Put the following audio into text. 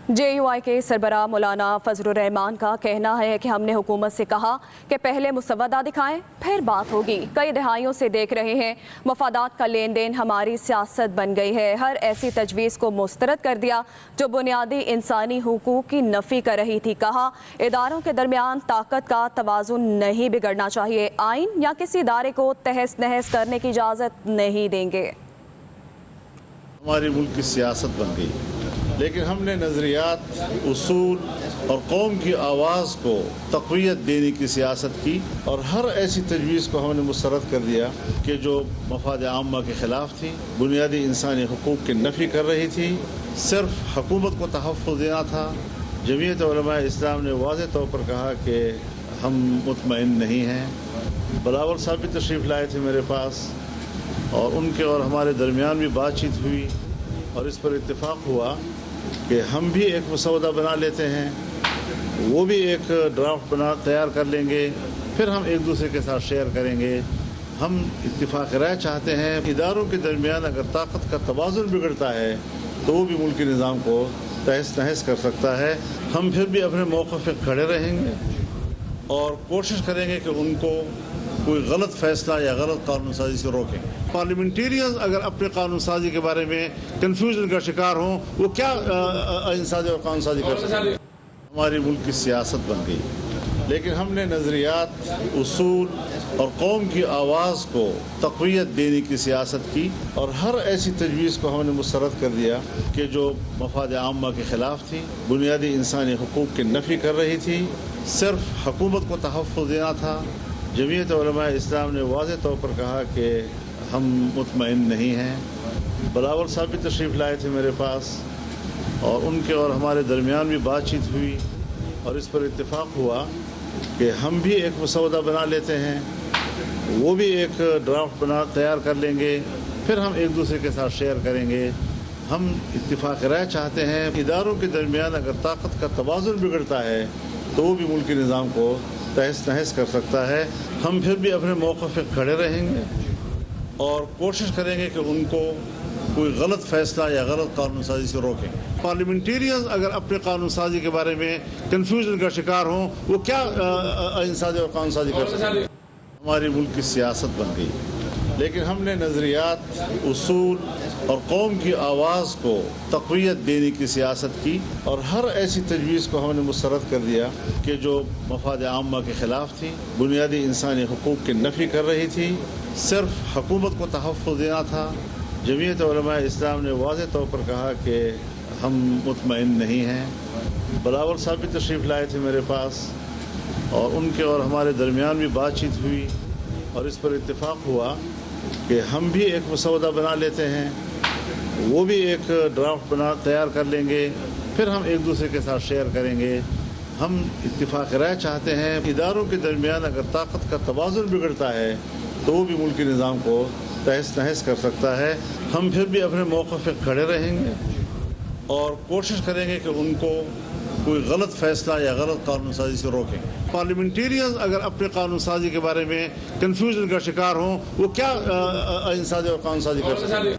JUI کے سربراہ مولانا فضل الرحمان کا کہنا ہے کہ ہم نے حکومت سے کہا کہ پہلے مسودہ دکھائیں پھر بات ہوگی۔ کئی دہائیوں سے دیکھ رہے ہیں مفادات کا لین دین ہماری سیاست بن گئی ہے۔ ہر ایسی تجویز کو مسترد کر دیا جو بنیادی انسانی حقوق کی نفی کر رہی تھی۔ کہا اداروں کے درمیان طاقت کا توازن نہیں بگڑنا چاہیے، آئین یا کسی ادارے کو تہس نہس کرنے کی اجازت نہیں دیں گے۔ ہمارے ملک کی سیاست بن گئی، لیکن ہم نے نظریات، اصول اور قوم کی آواز کو تقویت دینے کی سیاست کی، اور ہر ایسی تجویز کو ہم نے مسترد کر دیا کہ جو مفاد عامہ کے خلاف تھی، بنیادی انسانی حقوق کی نفی کر رہی تھی۔ صرف حکومت کو تحفظ دینا تھا۔ جمعیت علماء اسلام نے واضح طور پر کہا کہ ہم مطمئن نہیں ہیں۔ بلاول صاحب بھی تشریف لائے تھے میرے پاس، اور ان کے اور ہمارے درمیان بھی بات چیت ہوئی، اور اس پر اتفاق ہوا کہ ہم بھی ایک مسودہ بنا لیتے ہیں، وہ بھی ایک ڈرافٹ تیار کر لیں گے، پھر ہم ایک دوسرے کے ساتھ شیئر کریں گے۔ ہم اتفاق رائے چاہتے ہیں۔ اداروں کے درمیان اگر طاقت کا توازن بگڑتا ہے تو وہ بھی ملکی نظام کو تہس نہس کر سکتا ہے۔ ہم پھر بھی اپنے موقف پہ کھڑے رہیں گے اور کوشش کریں گے کہ ان کو کوئی غلط فیصلہ یا غلط قانون سازی سے روکیں۔ پارلیمنٹیرینز اگر اپنے قانون سازی کے بارے میں کنفیوژن کا شکار ہوں، وہ کیا آئین سازی اور قانون سازی کر سکتے ہیں؟ ہمارے ملک کی سیاست بن گئی، لیکن ہم نے نظریات، اصول اور قوم کی آواز کو تقویت دینے کی سیاست کی، اور ہر ایسی تجویز کو ہم نے مسترد کر دیا کہ جو مفاد عامہ کے خلاف تھی، بنیادی انسانی حقوق کی نفی کر رہی تھی۔ صرف حکومت کو تحفظ دینا تھا۔ جمعیت علماء اسلام نے واضح طور پر کہا کہ ہم مطمئن نہیں ہیں۔ بلاول صاحب بھی تشریف لائے تھے میرے پاس، اور ان کے اور ہمارے درمیان بھی بات چیت ہوئی، اور اس پر اتفاق ہوا کہ ہم بھی ایک مسودہ بنا لیتے ہیں، وہ بھی ایک ڈرافٹ تیار کر لیں گے، پھر ہم ایک دوسرے کے ساتھ شیئر کریں گے۔ ہم اتفاق رائے چاہتے ہیں۔ اداروں کے درمیان اگر طاقت کا توازن بگڑتا ہے تو وہ بھی ملکی نظام کو تہس نہس کر سکتا ہے۔ ہم پھر بھی اپنے موقف پہ کھڑے رہیں گے اور کوشش کریں گے کہ ان کو کوئی غلط فیصلہ یا غلط قانون سازی سے روکیں۔ پارلیمنٹیرینز اگر اپنے قانون سازی کے بارے میں کنفیوژن کا شکار ہوں، وہ کیا آئین سازی اور قانون سازی کر سکتے ہیں؟ ہمارے ملک کی سیاست بن گئی، لیکن ہم نے نظریات، اصول اور قوم کی آواز کو تقویت دینے کی سیاست کی، اور ہر ایسی تجویز کو ہم نے مسترد کر دیا کہ جو مفاد عامہ کے خلاف تھی، بنیادی انسانی حقوق کی نفی کر رہی تھی۔ صرف حکومت کو تحفظ دینا تھا۔ جمعیت علماء اسلام نے واضح طور پر کہا کہ ہم مطمئن نہیں ہیں۔ بلاول صاحب بھی تشریف لائے تھے میرے پاس، اور ان کے اور ہمارے درمیان بھی بات چیت ہوئی، اور اس پر اتفاق ہوا کہ ہم بھی ایک مسودہ بنا لیتے ہیں، وہ بھی ایک ڈرافٹ تیار کر لیں گے، پھر ہم ایک دوسرے کے ساتھ شیئر کریں گے۔ ہم اتفاق رائے چاہتے ہیں۔ اداروں کے درمیان اگر طاقت کا توازن بگڑتا ہے تو وہ بھی ملکی نظام کو تہس نہس کر سکتا ہے۔ ہم پھر بھی اپنے موقف پہ کھڑے رہیں گے اور کوشش کریں گے کہ ان کو کوئی غلط فیصلہ یا غلط قانون سازی سے روکیں۔ پارلیمنٹیرینز اگر اپنے قانون سازی کے بارے میں کنفیوژن کا شکار ہوں، وہ کیا آئین سازی اور قانون سازی کر سکتے ہیں؟